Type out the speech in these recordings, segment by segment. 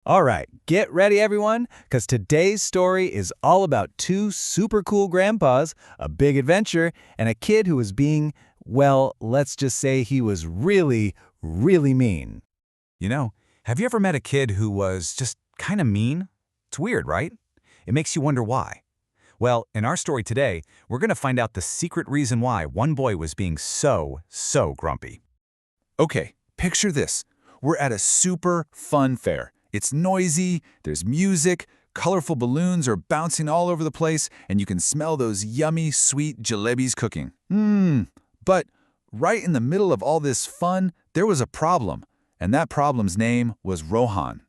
All right, get ready everyone, because today's story is all about two super cool grandpas, a big adventure, and a kid who was being, well, let's just say he was really, really mean. Have you ever met a kid who was just kind of mean? It's weird, right? It makes you wonder why. Well, in our story today, we're going to find out the secret reason why one boy was being so grumpy. Okay, picture this. We're at a super fun fair. It's noisy, there's music, colorful balloons are bouncing all over the place, and you can smell those yummy, sweet jalebis cooking. But right in the middle of all this fun, there was a problem, and that problem's name was Rohan.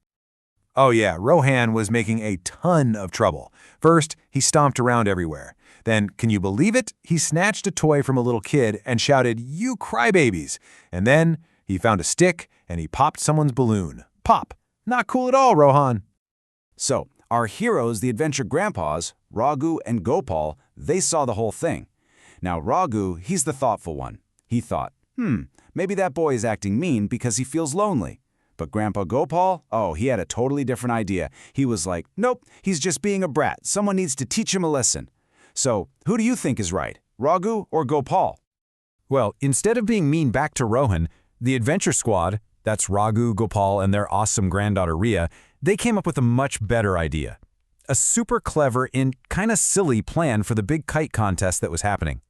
Oh yeah, Rohan was making a ton of trouble. First, he stomped around everywhere. Then, can you believe it? He snatched a toy from a little kid and shouted, "You crybabies!" And then he found a stick and he popped someone's balloon. Pop! Not cool at all, Rohan. So, our heroes, the adventure grandpas, Raghu and Gopal, they saw the whole thing. Now, Raghu, he's the thoughtful one. He thought, maybe that boy is acting mean because he feels lonely. But Grandpa Gopal, he had a totally different idea. He was like, nope, he's just being a brat. Someone needs to teach him a lesson. So, who do you think is right, Raghu or Gopal? Well, instead of being mean back to Rohan, the adventure squad, that's Raghu, Gopal, and their awesome granddaughter Riya, they came up with a much better idea. A super clever and kind of silly plan for the big kite contest that was happening.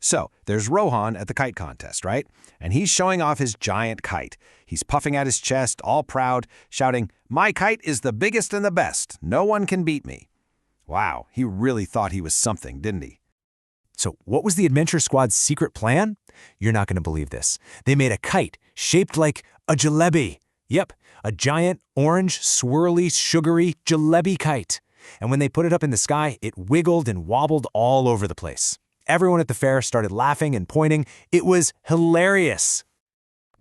So, there's Rohan at the kite contest, right? And he's showing off his giant kite. He's puffing out his chest, all proud, shouting, "My kite is the biggest and the best. No one can beat me." Wow, he really thought he was something, didn't he? So what was the adventure squad's secret plan? You're not going to believe this. They made a kite shaped like a jalebi. Yep, a giant, orange, swirly, sugary jalebi kite. And when they put it up in the sky, it wiggled and wobbled all over the place. Everyone at the fair started laughing and pointing. It was hilarious.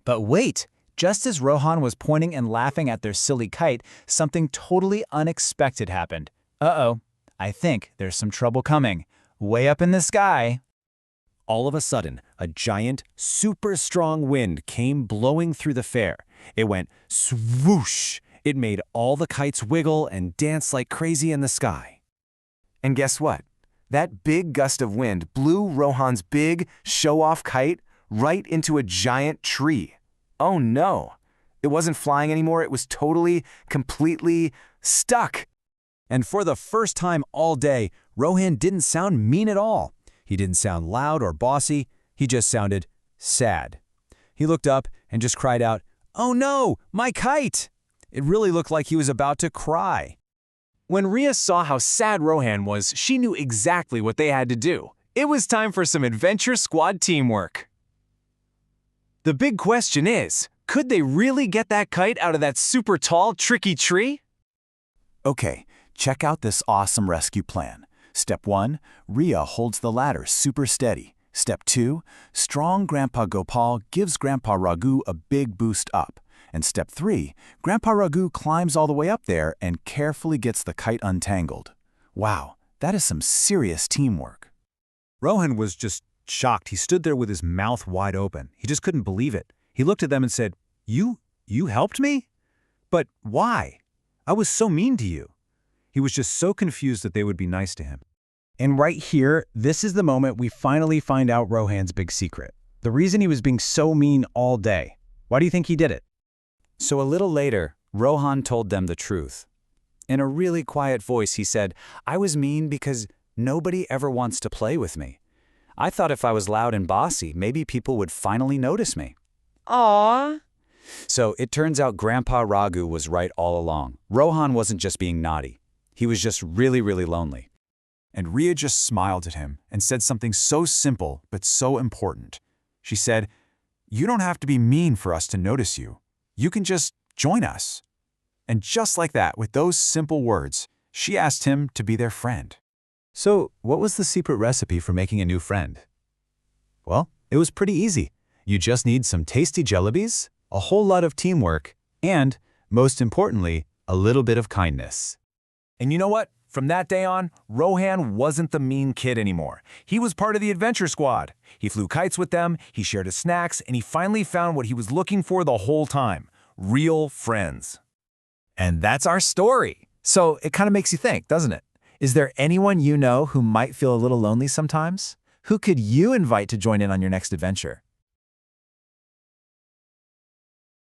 But wait, just as Rohan was pointing and laughing at their silly kite, something totally unexpected happened. Uh-oh, I think there's some trouble coming. Way up in the sky. All of a sudden, a giant, super strong wind came blowing through the fair. It went swoosh. It made all the kites wiggle and dance like crazy in the sky. And guess what? That big gust of wind blew Rohan's big, show-off kite right into a giant tree. Oh no! It wasn't flying anymore, it was totally, completely stuck. And for the first time all day, Rohan didn't sound mean at all. He didn't sound loud or bossy, he just sounded sad. He looked up and just cried out, "Oh no, my kite!" It really looked like he was about to cry. When Riya saw how sad Rohan was, she knew exactly what they had to do. It was time for some adventure squad teamwork. The big question is, could they really get that kite out of that super tall, tricky tree? Okay, check out this awesome rescue plan. Step 1, Riya holds the ladder super steady. Step 2, strong Grandpa Gopal gives Grandpa Raghu a big boost up. And step 3, Grandpa Raghu climbs all the way up there and carefully gets the kite untangled. Wow, that is some serious teamwork. Rohan was just shocked. He stood there with his mouth wide open. He just couldn't believe it. He looked at them and said, You helped me? But why? I was so mean to you." He was just so confused that they would be nice to him. And right here, this is the moment we finally find out Rohan's big secret. The reason he was being so mean all day. Why do you think he did it? So a little later, Rohan told them the truth. In a really quiet voice, he said, "I was mean because nobody ever wants to play with me. I thought if I was loud and bossy, maybe people would finally notice me." Aww. So it turns out Grandpa Raghu was right all along. Rohan wasn't just being naughty. He was just really, really lonely. And Riya just smiled at him and said something so simple but so important. She said, "You don't have to be mean for us to notice you. You can just join us." And just like that, with those simple words, she asked him to be their friend. So, what was the secret recipe for making a new friend? Well, it was pretty easy. You just need some tasty jalebis, a whole lot of teamwork, and, most importantly, a little bit of kindness. And you know what? From that day on, Rohan wasn't the mean kid anymore. He was part of the adventure squad. He flew kites with them, he shared his snacks, and he finally found what he was looking for the whole time: real friends. And that's our story. So it kind of makes you think, doesn't it? Is there anyone you know who might feel a little lonely sometimes? Who could you invite to join in on your next adventure?